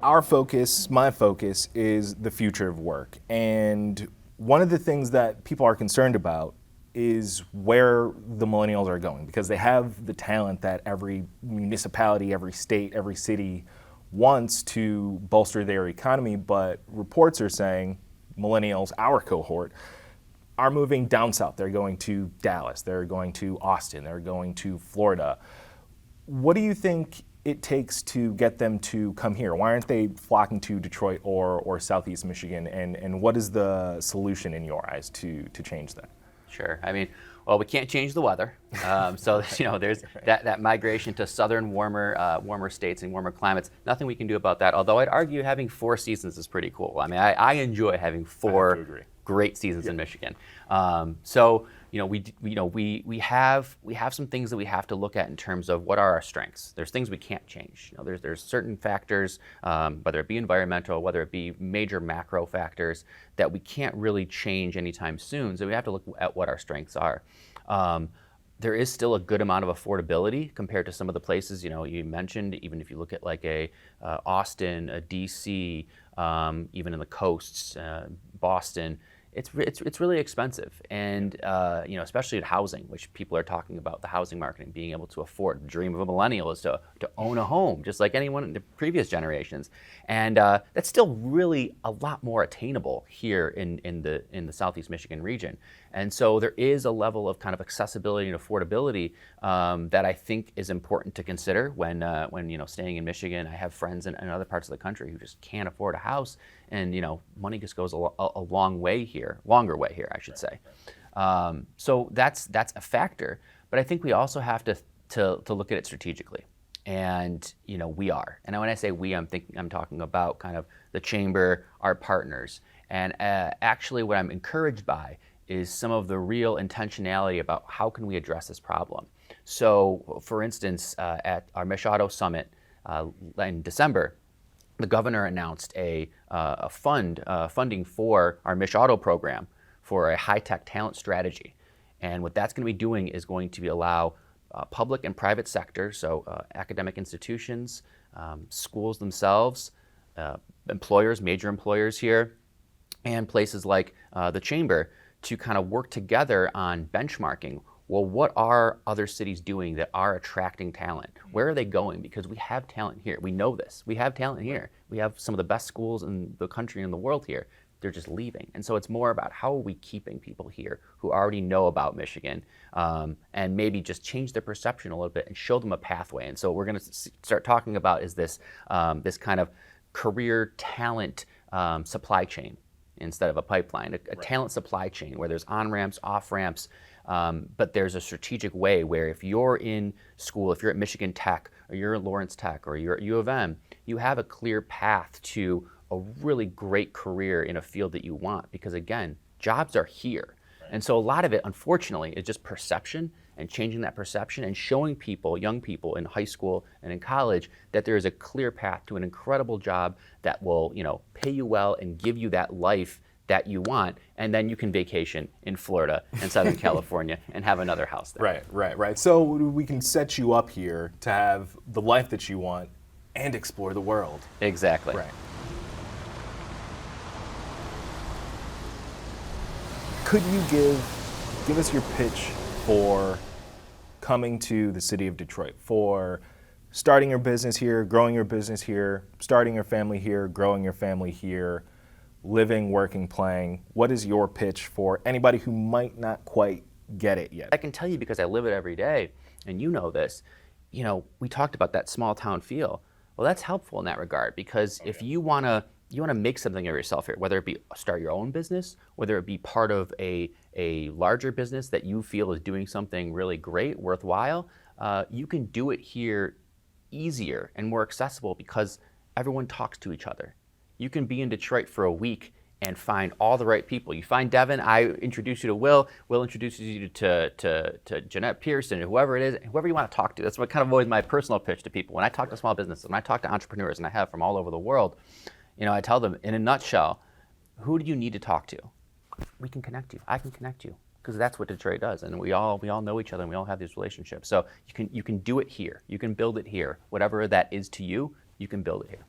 my focus is the future of work. And one of the things that people are concerned about is where the millennials are going, because they have the talent that every municipality, every state, every city wants to bolster their economy. But reports are saying millennials, our cohort, are moving down south. They're going to Dallas, they're going to Austin, they're going to Florida. What do you think it takes to get them to come here? Why aren't they flocking to Detroit or Southeast Michigan? And what is the solution in your eyes to change that? Sure. I mean, well, we can't change the weather. So, there's that migration to southern warmer states and warmer climates. Nothing we can do about that. Although I'd argue having 4 seasons is pretty cool. I mean, I enjoy having 4 great seasons in Michigan. We have some things that we have to look at in terms of what are our strengths. There's things we can't change. There's certain factors, whether it be environmental, whether it be major macro factors, that we can't really change anytime soon. So we have to look at what our strengths are. There is still a good amount of affordability compared to some of the places you mentioned. Even if you look at like a Austin, a DC, even in the coasts, Boston. It's really expensive, and especially at housing, which people are talking about the housing market and being able to afford. The dream of a millennial is to own a home, just like anyone in the previous generations, and that's still really a lot more attainable here in the Southeast Michigan region. And so there is a level of kind of accessibility and affordability that I think is important to consider when staying in Michigan. I have friends in other parts of the country who just can't afford a house, and money just goes a longer way here, I should say. So that's a factor, but I think we also have to look at it strategically, and we are. And when I say we, I'm talking about kind of the chamber, our partners, and actually what I'm encouraged by is some of the real intentionality about how can we address this problem. So, for instance, at our Mich Auto Summit in December, the governor announced a funding for our Mich Auto program for a high-tech talent strategy. And what that's going to be doing is going to allow public and private sector, so academic institutions, schools themselves, employers, major employers here, and places like the chamber to kind of work together on benchmarking. Well, what are other cities doing that are attracting talent? Where are they going? Because we have talent here. We know this. We have talent here. We have some of the best schools in the country and the world here. They're just leaving. And so it's more about how are we keeping people here who already know about Michigan, and maybe just change their perception a little bit and show them a pathway. And so what we're going to start talking about is this kind of career talent supply chain instead of a pipeline, a talent supply chain where there's on-ramps, off-ramps, but there's a strategic way where if you're in school, if you're at Michigan Tech, or you're at Lawrence Tech, or you're at U of M, you have a clear path to a really great career in a field that you want, because again, jobs are here. And so a lot of it, unfortunately, is just perception and changing that perception and showing people, young people in high school and in college, that there is a clear path to an incredible job that will, pay you well and give you that life that you want, and then you can vacation in Florida and Southern California and have another house there. Right. So we can set you up here to have the life that you want and explore the world. Exactly. Right. Could you give us your pitch for coming to the city of Detroit, for starting your business here, growing your business here, starting your family here, growing your family here, living, working, playing? What is your pitch for anybody who might not quite get it yet? I can tell you because I live it every day, and you know this. We talked about that small town feel. Well, that's helpful in that regard, because if you want to make something of yourself here, whether it be start your own business, whether it be part of a larger business that you feel is doing something really great, worthwhile, you can do it here easier and more accessible because everyone talks to each other. You can be in Detroit for a week and find all the right people. You find Devon, I introduce you to Will introduces you to Jeanette Pearson, whoever it is, whoever you want to talk to. That's what kind of always my personal pitch to people. When I talk to small businesses, when I talk to entrepreneurs, and I have from all over the world, I tell them in a nutshell, who do you need to talk to? We can connect you. I can connect you, because that's what Detroit does, and we all know each other, and we all have these relationships. So you can do it here. You can build it here. Whatever that is to you, you can build it here.